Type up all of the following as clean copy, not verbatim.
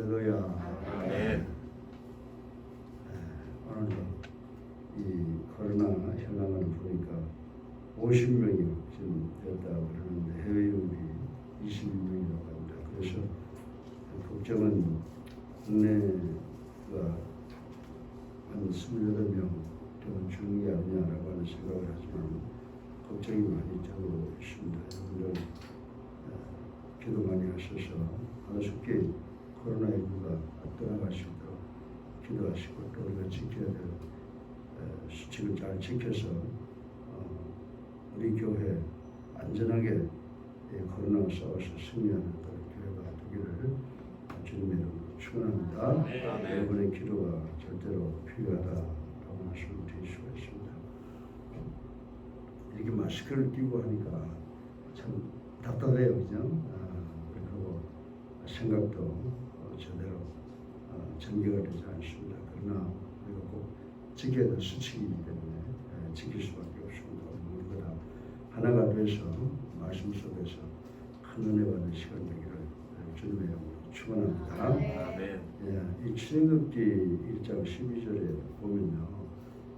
할렐루야. 네. 오늘 이 코로나 현황을 보니까 50명이 지금 됐다고 그러는데 해외유입이 22명이라고 합니다. 그래서 걱정은 국내가 한 28명 더 주는 게 아니냐라고 하는 생각을 하지만 걱정이 많이 되고 있습니다. 여러분들 기도 많이 하셔서 하나님께 코로나19가 떠나갈 수 있도록 기도하시고 또 우리가 지켜야 될 수칙을 잘 지켜서 우리 교회 안전하게 코로나와 싸워서 승리하는 그런 교회가 되기를 주님의 이름으로 축원합니다. 여러분의 기도가 절대로 필요하다라고 말씀을 드릴 수가 있습니다. 이렇게 마스크를 끼고 하니까 참 답답해요, 그죠? 그리고 생각도 제대로 전개가 되지 않습니다. 그러나 우리가 꼭 지켜야 될 수칙이기 때문에 지킬 수밖에 없습니다. 우리가 다 하나가 돼서 말씀 속에서 큰 은혜 받는 시간 되기를 주님의 이름으로 축원합니다. 아멘. 이 출애굽기 1장 12절에 보면요,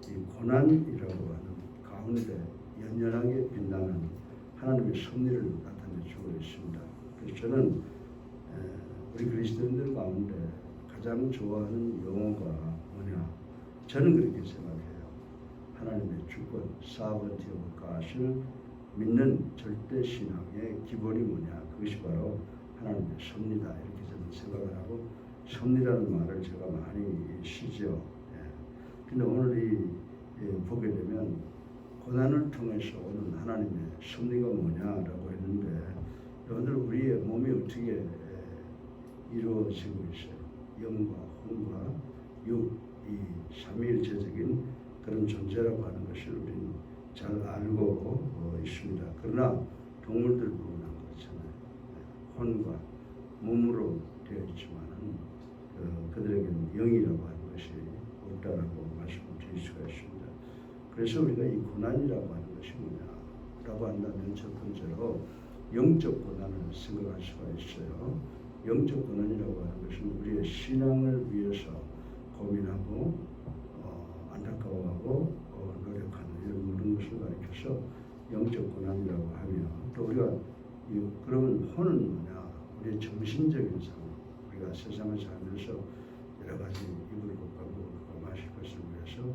이 고난이라고 하는 가운데 연연하게 빛나는 하나님의 섭리를 나타내주고 있습니다. 그래서 저는 우리 그리스도인들 가운데 가장 좋아하는 용어가 뭐냐? 저는 그렇게 생각해요. 하나님의 주권, sovereignty of God을 믿는 절대 신앙의 기본이 뭐냐? 그것이 바로 하나님의 섭리다. 이렇게 저는 생각을 하고 섭리라는 말을 제가 많이 쓰죠. 근데 오늘 보게 되면 고난을 통해서 오는 하나님의 섭리가 뭐냐라고 했는데 여러분들 우리의 몸이 어떻게 이루어지고 있어요. 영과 혼과 육, 이 삼위일체적인 그런 존재라고 하는 것을 우리는 잘 알고 있습니다. 그러나 동물들 보면 그렇잖아요. 혼과 몸으로 되어 있지만은 그들에게는 영이라고 하는 것이 없다라고 말씀을 드릴 수가 있습니다. 그래서 우리가 이 고난이라고 하는 것이 뭐냐라고 한다면 첫 번째로 영적 고난을 생각할 수가 있어요. 영적 고난이라고 하는 것은 우리의 신앙을 위해서 고민하고 안타까워하고 노력하는 이런 모든 것을 가리켜서 영적 고난이라고 하며 또 우리가 그러면 혼은 뭐냐? 우리의 정신적인 상황. 우리가 세상을 살면서 여러 가지 입을 것과 먹을 것과 마실 것을 위해서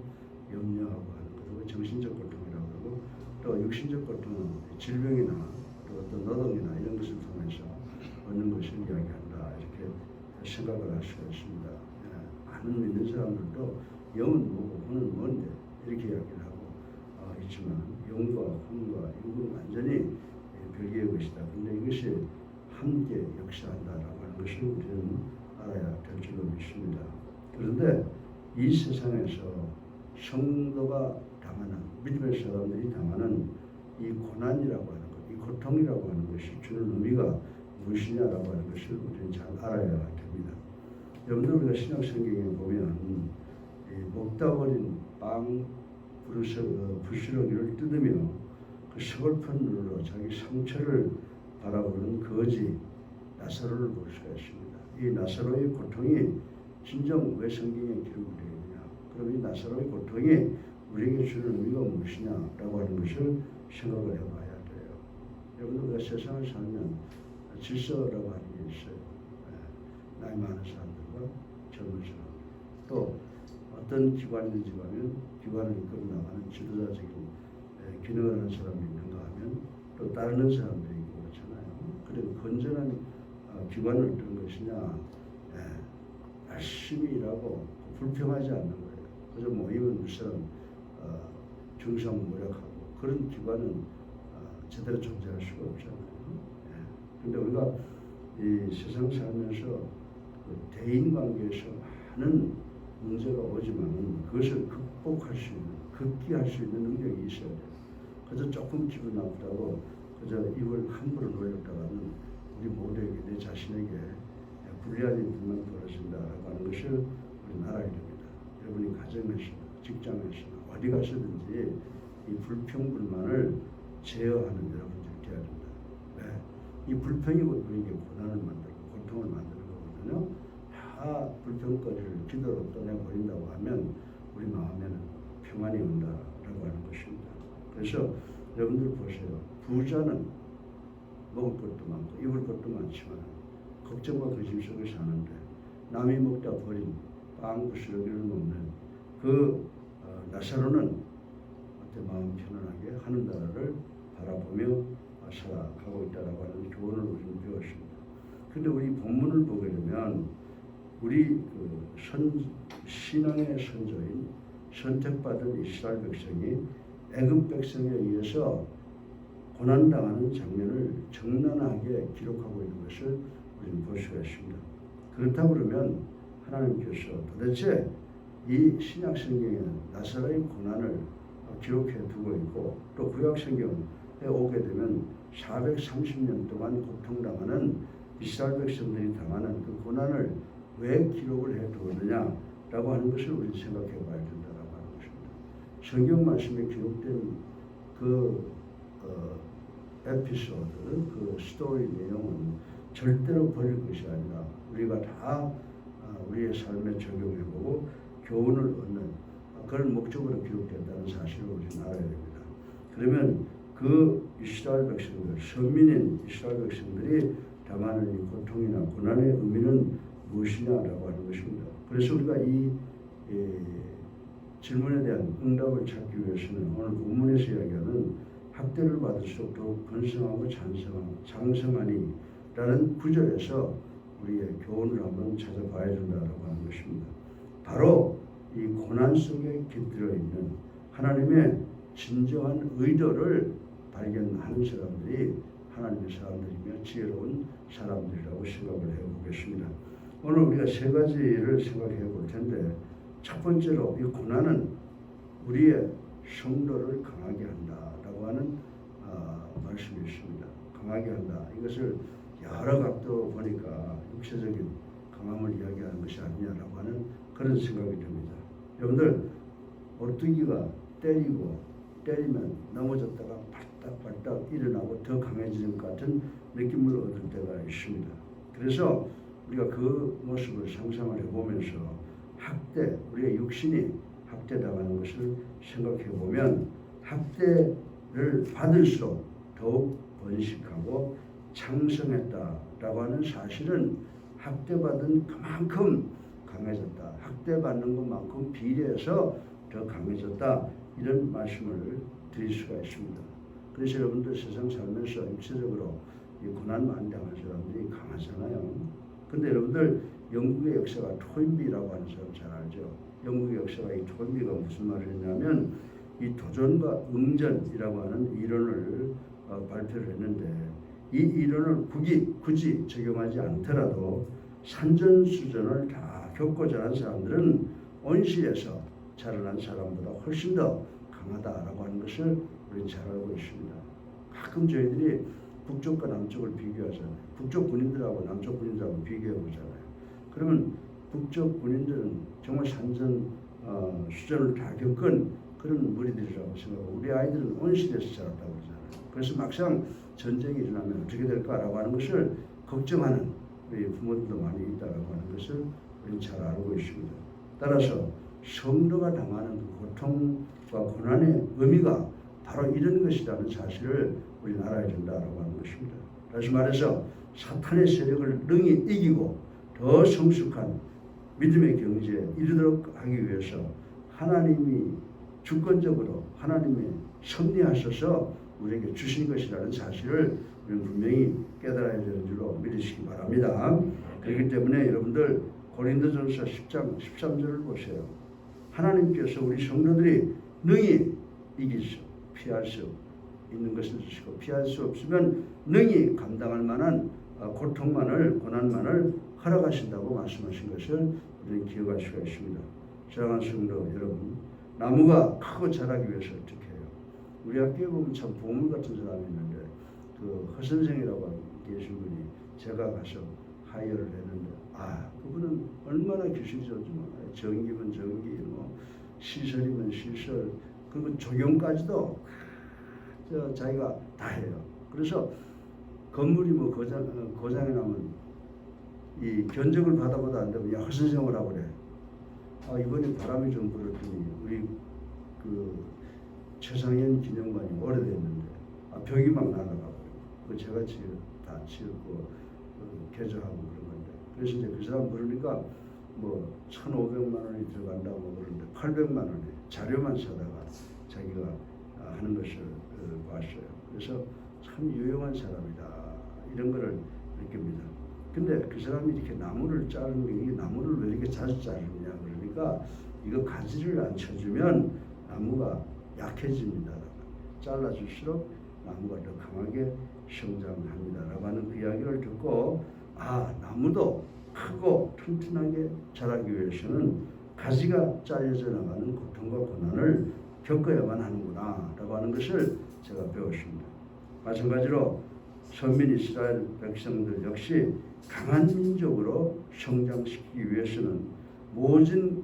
염려하고 하는 그리고 정신적 고통이라고 하고 또 육신적 고통은 질병이나 또 어떤 노동이나 이런 것을 통해서 얻는 것을 이야기한다. 이렇게 생각을 할 수가 있습니다. 많은 믿는 사람들도 영은 뭐고 혼은 뭔데 이렇게 이야기를 하고 있지만 영과 혼과 육은 완전히 별개의 것이다. 그런데 이것이 함께 역사한다라고 하는 것을 우리는 알아야 될 줄로 믿습니다. 그런데 이 세상에서 성도가 당하는 믿음의 사람들이 당하는 이 고난이라고 하는 것, 이 고통이라고 하는 것이 주는 의미가 무엇이냐라고 하는 것을 우리는 잘 알아야 됩니다. 여러분들 우리가 신약 성경에 보면 먹다 버린 빵 부스러기를 뜯으며 그 서글픈 눈으로 자기 상처를 바라보는 거지 나사로를 볼 수가 있습니다. 이 나사로의 고통이 진정 왜 성경에 기록되어 있느냐? 그럼 이 나사로의 고통이 우리에게 주는 의미가 무엇이냐라고 하는 것을 생각을 해봐야 돼요. 여러분들 우리가 세상을 살면 질서라고 하는 게 있어요. 나이 많은 사람들과 젊은 사람들 또 어떤 기관이든지 가면 기관을 이끌어 나가는 지도자적인 기능을 하는 사람이 있는가 하면 또 따르는 사람들이 있고 그렇잖아요. 그리고 건전한 기관은 어떤 것이냐? 열심히 일하고 불평하지 않는 거예요. 그저 모이면 무슨 중상모략하고 그런 기관은 제대로 존재할 수가 없잖아요. 그런데 우리가 이 세상 살면서 그 대인 관계에서 많은 문제가 오지만 그것을 극복할 수 있는, 극기할 수 있는 능력이 있어야 돼요. 그저 조금 기분 나쁘다고 그저 입을 함부로 놀렸다가는 우리 모두에게 내 자신에게 불리한 일들만 벌어진다라고 하는 것을 우리는 알아야 됩니다. 여러분이 가정에서나 직장에서나 어디 가서든지 이 불평불만을 제어하는 여러분들이 되어야 됩니다. 이 불평이 우리에게 고난을 만들고 고통을 만드는 거거든요. 불평거리를 기도로 떠내버린다고 하면 우리 마음에는 평안이 온다라고 하는 것입니다. 그래서 여러분들 보세요. 부자는 먹을 것도 많고 입을 것도 많지만 걱정과 근심 속에 사는데 남이 먹다 버린 빵 부스러기를 먹는 그 나사로는 어때 마음 편안하게 하는 나라를 바라보며 살아가고 있다라고 하는 교훈을 우리는 배웠습니다. 그런데 우리 본문을 보게 되면 우리 신앙의 선조인 선택받은 이스라엘 백성이 애굽 백성에 의해서 고난당하는 장면을 적나라하게 기록하고 있는 것을 우리는 볼 수가 있습니다. 그렇다고 그러면 하나님께서 도대체 이 신약 성경에 나사로의 고난을 기록해 두고 있고 또 구약 성경에 오게 되면 430년 동안 고통당하는 이스라엘 백성들이 당하는 그 고난을 왜 기록을 해 두었느냐라고 하는 것을 우리 생각해 봐야 된다라고 하는 것입니다. 성경 말씀에 기록된 그 에피소드, 그 스토리 내용은 절대로 버릴 것이 아니라 우리가 다 우리의 삶에 적용해보고 교훈을 얻는 그런 목적으로 기록된다는 사실을 우리는 알아야 됩니다. 그러면 그 이스라엘 백성들, 선민인 이스라엘 백성들이 당하는 이 고통이나 고난의 의미는 무엇이냐라고 하는 것입니다. 그래서 우리가 이 질문에 대한 응답을 찾기 위해서는 오늘 본문에서 이야기하는 학대를 받을수록 더욱 번성하고 장성하니 라는 구절에서 우리의 교훈을 한번 찾아봐야 된다고 하는 것입니다. 바로 이 고난 속에 깃들어 있는 하나님의 진정한 의도를 발견하는 사람들이 하나님의 사람들이며 지혜로운 사람들이라고 생각을 해보겠습니다. 오늘 우리가 세 가지를 생각해 볼 텐데 첫 번째로 이 고난은 우리의 성도를 강하게 한다라고 하는 말씀이 있습니다. 강하게 한다. 이것을 여러 각도 보니까 육체적인 강함을 이야기하는 것이 아니냐라고 하는 그런 생각이 듭니다. 여러분들 오뚜기가 때리면 넘어졌다가 발딱 일어나고 더 강해지는 것 같은 느낌을 얻을 때가 있습니다. 그래서 우리가 그 모습을 상상을 해보면서 우리의 육신이 학대당하는 것을 생각해 보면 학대를 받을수록 더욱 번식하고 창성했다라고 하는 사실은 학대받은 그만큼 강해졌다. 학대받는 것만큼 비례해서 더 강해졌다. 이런 말씀을 드릴 수가 있습니다. 그래서 여러분들 세상 살면서 육체적으로 이 고난 많이 당한 사람들이 강하잖아요. 근데 여러분들 영국의 역사가 토인비라고 하는 사람 잘 알죠. 영국의 역사가 이 토인비가 무슨 말을 했냐면 이 도전과 응전이라고 하는 이론을 발표를 했는데 이 이론을 굳이 적용하지 않더라도 산전수전을 다 겪고 자란 사람들은 온실에서 자라난 사람보다 훨씬 더 강하다라고 하는 것을 우리 잘 알고 있습니다. 가끔 저희들이 북쪽과 남쪽을 비교하잖아요. 북쪽 군인들하고 남쪽 군인들하고 비교해 보잖아요. 그러면 북쪽 군인들은 정말 수전을 다 겪은 그런 무리들이라고 생각하고 우리 아이들은 온실에서 자랐다고 그러잖아요. 그래서 막상 전쟁이 일어나면 어떻게 될까라고 하는 것을 걱정하는 우리 부모들도 많이 있다라고 하는 것을 우리는 잘 알고 있습니다. 따라서 성도가 당하는 그 고통과 고난의 의미가 바로 이런 것이라는 사실을 우리는 알아야 된다라고 하는 것입니다. 다시 말해서 사탄의 세력을 능히 이기고 더 성숙한 믿음의 경지에 이르도록 하기 위해서 하나님이 주권적으로 하나님이 섭리하셔서 우리에게 주신 것이라는 사실을 우리는 분명히 깨달아야 되는 줄로 믿으시기 바랍니다. 그렇기 때문에 여러분들 고린도전서 10장 13절을 보세요. 하나님께서 우리 성도들이 능히 피할 수 있는 것을 주시고 피할 수 없으면 능히 감당할 만한 고난만을 허락하신다고 말씀하신 것을 우리는 기억할 수가 있습니다. 사랑하는 성도 여러분, 나무가 크고 자라기 위해서 어떻게 해요? 우리 학교에 보면 참 보물 같은 사람이 있는데 그 허 선생이라고 계신 분이 제가 가서 하이어를 했는데 그분은 얼마나 기술이 좋지 몰라요. 전기면 전기, 시설이면 시설, 그리고 조경까지도 자기가 다 해요. 그래서 건물이 고장이 나면 이 견적을 받아보다 안 되면 야 허선생을 하고 그래. 이번에 바람이 좀 불었더니 우리 그 최상현 기념관이 오래됐는데 벽이 막 날아가고 그 제가 다 지었고 개조하고 그런 건데 그래서 이제 그 사람 부르니까 뭐 1,500만 원이 들어간다고 그러는데 800만 원에 자료만 사다가 자기가 하는 것을 봤어요. 그래서 참 유용한 사람이다 이런 거를 느낍니다. 근데 그 사람이 이렇게 나무를 자르는 게 이 나무를 왜 이렇게 자주 자르느냐 그러니까 이거 가지를 안 쳐주면 나무가 약해집니다. 잘라줄수록 나무가 더 강하게 성장합니다라고 하는 그 이야기를 듣고 나무도 크고 튼튼하게 자라기 위해서는 가지가 잘려져 나가는 고통과 고난을 겪어야만 하는구나 라고 하는 것을 제가 배웠습니다. 마찬가지로 선민 이스라엘 백성들 역시 강한 민족으로 성장시키기 위해서는 모진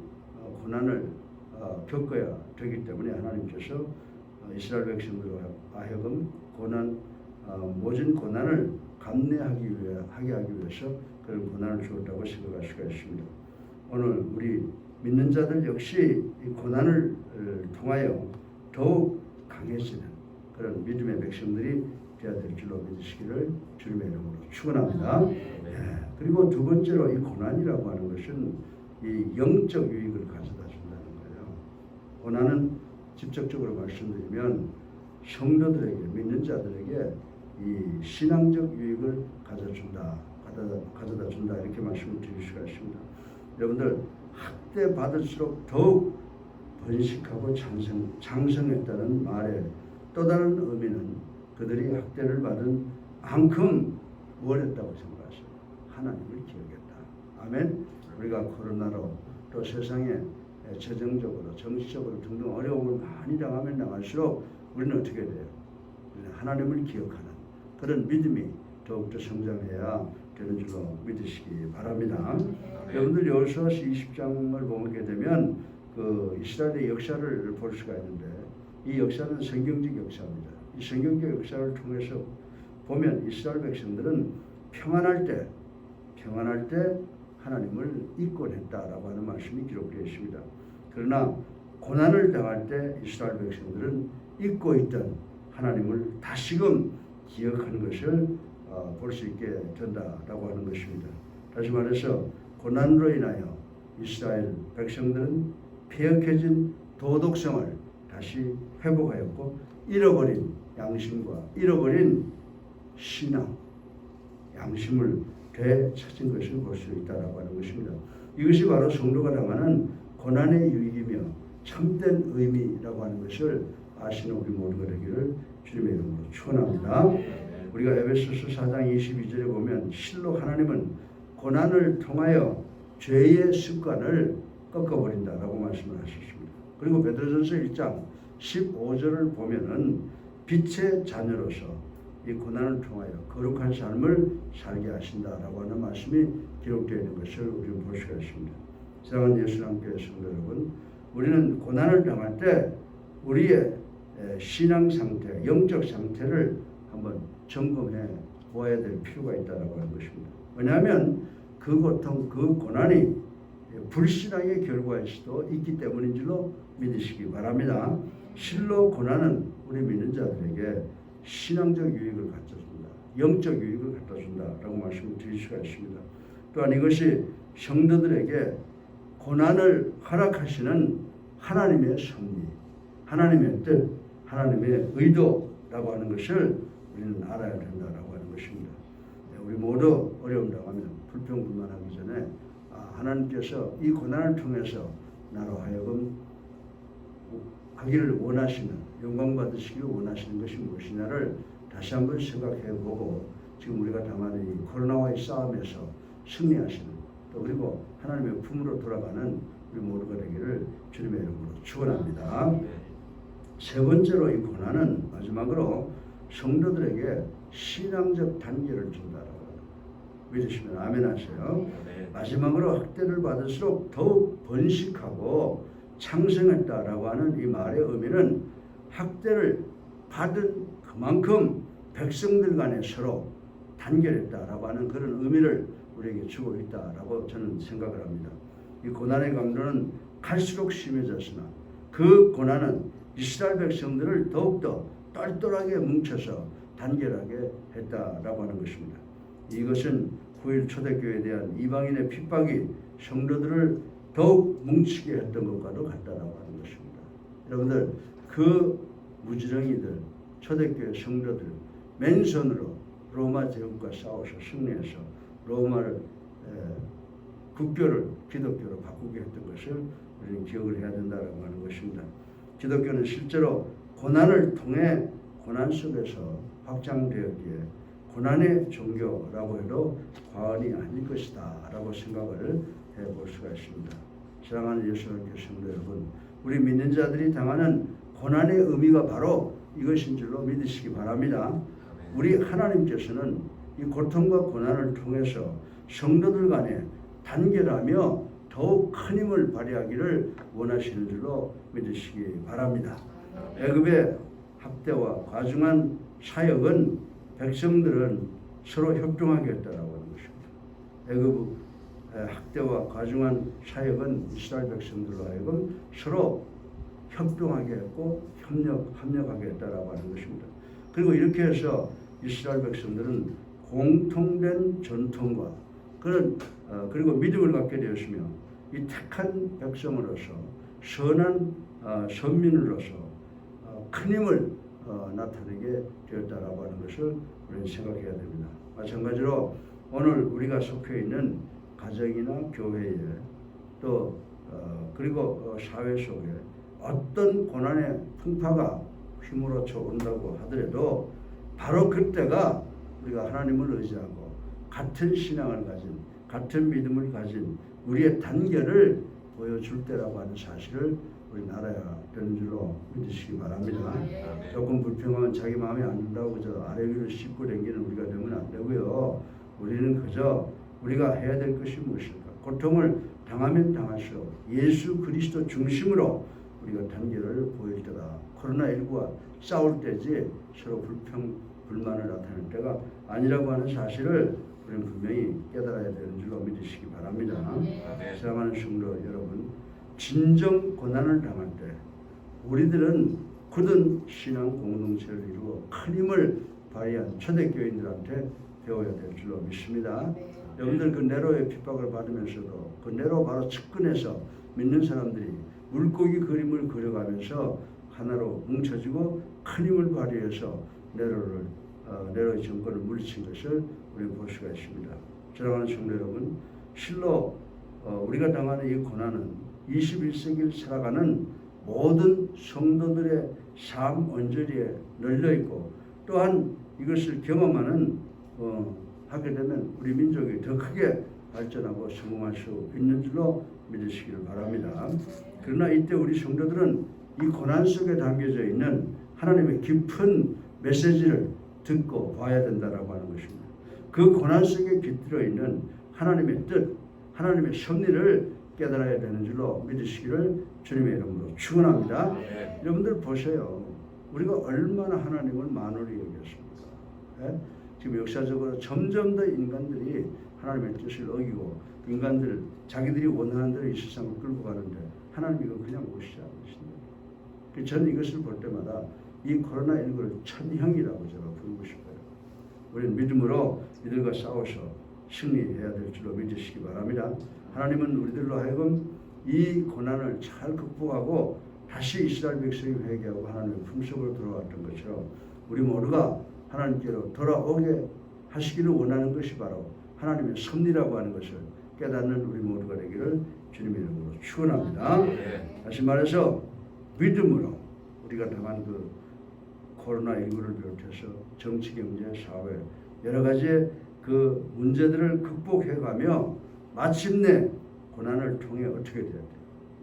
고난을 겪어야 되기 때문에 하나님께서 이스라엘 백성들로 하여금 모진 고난을 감내하게 하기 위해서 그런 고난을 주었다고 생각할 수가 있습니다. 오늘 우리 믿는 자들 역시 이 고난을 통하여 더욱 강해지는 그런 믿음의 백성들이 되어야 될 줄로 믿으시기를 주님의 이름으로 축원합니다. 그리고 두 번째로 이 고난이라고 하는 것은 이 영적 유익을 가져다 준다는 거예요. 고난은 직접적으로 말씀드리면 성도들에게 믿는 자들에게 이 신앙적 유익을 가져다 준다 이렇게 말씀을 드릴 수가 있습니다. 여러분들 학대 받을수록 더욱 번식하고 장성했다는 말의 또 다른 의미는 그들이 학대를 받은 만큼 뭘 했다고 생각하세요? 하나님을 기억했다. 아멘. 우리가 코로나로 또 세상에 재정적으로 정치적으로 등등 어려움을 많이 당하면 당할수록 우리는 어떻게 돼요? 우리는 하나님을 기억하는 그런 믿음이 더욱더 성장해야 되는 줄로 믿으시기 바랍니다. 여러분들 여호수아 20장을 보게 되면 그 이스라엘의 역사를 볼 수가 있는데 이 역사는 성경적 역사입니다. 이 성경적 역사를 통해서 보면 이스라엘 백성들은 평안할 때 하나님을 잊곤 했다라고 하는 말씀이 기록되어 있습니다. 그러나 고난을 당할 때 이스라엘 백성들은 잊고 있던 하나님을 다시금 기억하는 것을 볼 수 있게 된다라고 하는 것입니다. 다시 말해서 고난으로 인하여 이스라엘 백성들은 폐역해진 도덕성을 다시 회복하였고 잃어버린 양심과 잃어버린 신앙, 양심을 되찾은 것을 볼 수 있다라고 하는 것입니다. 이것이 바로 성도가 당하는 고난의 유익이며 참된 의미라고 하는 것을 아시는 우리 모두가 되기를 주님의 이름으로 축원합니다. 우리가 에베소서 4장 22절에 보면 실로 하나님은 고난을 통하여 죄의 습관을 꺾어버린다라고 말씀을 하셨습니다. 그리고 베드로전서 1장 15절을 보면은 빛의 자녀로서 이 고난을 통하여 거룩한 삶을 살게 하신다라고 하는 말씀이 기록되어 있는 것을 우리는 볼 수가 있습니다. 사랑하는 예수님교회 성도 여러분, 우리는 고난을 당할 때 우리의 신앙 상태, 영적 상태를 한번 점검해 보아야 될 필요가 있다라고 하는 것입니다. 왜냐하면 그 고통, 그 고난이 불신앙의 결과일 수도 있기 때문인 줄로 믿으시기 바랍니다. 실로 고난은 우리 믿는 자들에게 신앙적 유익을 갖다준다, 영적 유익을 갖다준다라고 말씀을 드릴 수가 있습니다. 또한 이것이 성도들에게 고난을 허락하시는 하나님의 섭리, 하나님의 뜻, 하나님의 의도라고 하는 것을 우리는 알아야 된다라고 하는 것입니다. 우리 모두 어려움 당하면 불평불만하기 전에 하나님께서 이 고난을 통해서 나로 하여금 하기를 원하시는, 영광 받으시기를 원하시는 것이 무엇이냐를 다시 한번 생각해보고 지금 우리가 당하는 이 코로나와의 싸움에서 승리하시는, 또 그리고 하나님의 품으로 돌아가는 우리 모두가 되기를 주님의 이름으로 축원합니다. 세 번째로 이 고난은 마지막으로 성도들에게 신앙적 단계를 준다라고 믿으시면 아멘 하세요. 마지막으로 학대를 받을수록 더욱 번식하고 창성했다라고 하는 이 말의 의미는 학대를 받은 그만큼 백성들 간에 서로 단결했다라고 하는 그런 의미를 우리에게 주고 있다라고 저는 생각을 합니다. 이 고난의 강도는 갈수록 심해졌으나 그 고난은 이스라엘 백성들을 더욱더 똘똘하게 뭉쳐서 단결하게 했다라고 하는 것입니다. 이것은 9.1 초대교회에 대한 이방인의 핍박이 성도들을 더욱 뭉치게 했던 것과도 같다라고 하는 것입니다. 여러분들 그 무지렁이들 초대교회 성도들 맨손으로 로마 제국과 싸워서 승리해서 로마를 국교를 기독교로 바꾸게 했던 것을 우리는 기억을 해야 된다라고 하는 것입니다. 기독교는 실제로 고난을 통해 고난 속에서 확장되었기에 고난의 종교라고 해도 과언이 아닐 것이다 라고 생각을 해볼 수가 있습니다. 사랑하는 예수님의 성도 여러분, 우리 믿는 자들이 당하는 고난의 의미가 바로 이것인 줄로 믿으시기 바랍니다. 우리 하나님께서는 이 고통과 고난을 통해서 성도들 간에 단결하며 더욱 큰 힘을 발휘하기를 원하시는 줄로 믿으시기 바랍니다. 애굽의 학대와 과중한 사역은 백성들은 서로 협동하게 했다라고 하는 것입니다. 애굽 학대와 과중한 사역은 이스라엘 백성들로 하여금 서로 협동하게 했고 협력하게 했다라고 하는 것입니다. 그리고 이렇게 해서 이스라엘 백성들은 공통된 전통과 그리고 믿음을 갖게 되었으며 이 택한 백성으로서 선한 선민으로서 큰 힘을 나타내게 되었다라고 하는 것을 우리는 생각해야 됩니다. 마찬가지로 오늘 우리가 속해 있는 가정이나 교회에 또 그리고 사회 속에 어떤 고난의 풍파가 휘몰아쳐 온다고 하더라도 바로 그때가 우리가 하나님을 의지하고 같은 신앙을 가진 같은 믿음을 가진 우리의 단결을 보여줄 때라고 하는 사실을 우리 알아야 되는 줄로 믿으시기 바랍니다. 조금 불평하면 자기 마음에 안 든다고 저 아래 위로 씹고 다니는 우리가 되면 안 되고요. 우리는 그저 우리가 해야 될 것이 무엇일까? 고통을 당하면 당할수록 예수 그리스도 중심으로 우리가 단결을 보일 때다. 코로나19와 싸울 때지 서로 불만을 나타낼 때가 아니라고 하는 사실을 우리는 분명히 깨달아야 되는 줄로 믿으시기 바랍니다. 사랑하는 성도 여러분, 진정 고난을 당할 때 우리들은 굳은 신앙 공동체를 이루어 큰 힘을 발휘한 초대교인들한테 배워야 될 줄로 믿습니다. 여러분들 그 네로의 핍박을 받으면서도 그 네로 바로 측근에서 믿는 사람들이 물고기 그림을 그려가면서 하나로 뭉쳐지고 큰 힘을 발휘해서 네로의 정권을 물리친 것을 우리 볼 수가 있습니다. 사랑하는 성도 여러분, 실로 우리가 당하는 이 고난은 21세기를 살아가는 모든 성도들의 삶 언저리에 널려 있고 또한 이것을 경험하는 하게 되면 우리 민족이 더 크게 발전하고 성공할 수 있는 줄로 믿으시기를 바랍니다. 그러나 이때 우리 성도들은 이 고난 속에 담겨져 있는 하나님의 깊은 메시지를 듣고 봐야 된다라고 하는 것입니다. 그 고난 속에 깃들어 있는 하나님의 뜻, 하나님의 섭리를 깨달아야 되는 줄로 믿으시기를 주님의 이름으로 축원합니다. 여러분들 보세요. 우리가 얼마나 하나님을 만홀히 여겼습니까? 예? 지금 역사적으로 점점 더 인간들이 하나님의 뜻을 어기고 인간들 자기들이 원하는 대로 이 세상을 끌고 가는데 하나님 이거 그냥 오시지 않으신다. 저는 이것을 볼 때마다 이 코로나19를 천형이라고 제가 부르고 싶어요. 우리는 믿음으로 이들과 싸워서 승리해야 될 줄로 믿으시기 바랍니다. 하나님은 우리들로 하여금 이 고난을 잘 극복하고 다시 이스라엘 백성이 회개하고 하나님의 품속으로 돌아왔던 것처럼 우리 모두가 하나님께로 돌아오게 하시기를 원하는 것이 바로 하나님의 섭리라고 하는 것을 깨닫는 우리 모두가 되기를 주님의 이름으로 축원합니다. 다시 말해서 믿음으로 우리가 당한 그 코로나19를 비롯해서 정치, 경제, 사회 여러 가지의 그 문제들을 극복해가며 마침내 고난을 통해 어떻게 돼야 돼요?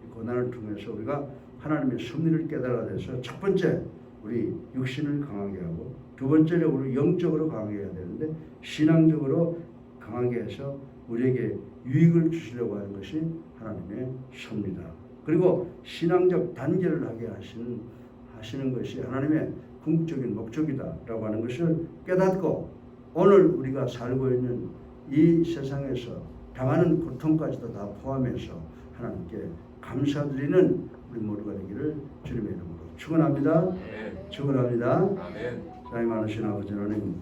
이 고난을 통해서 우리가 하나님의 섭리를 깨달아내서 첫 번째 우리 육신을 강하게 하고 두 번째로 우리 영적으로 강하게 해야 되는데 신앙적으로 강하게 해서 우리에게 유익을 주시려고 하는 것이 하나님의 섭리다. 그리고 신앙적 단결을 하게 하시는 것이 하나님의 궁극적인 목적이다라고 하는 것을 깨닫고 오늘 우리가 살고 있는 이 세상에서 당하는 고통까지도 다 포함해서 하나님께 감사드리는 우리 모두가 되기를 주님의 이름으로 축원합니다. 축원합니다. 아멘. 사랑이 많으신 아버지 하나님,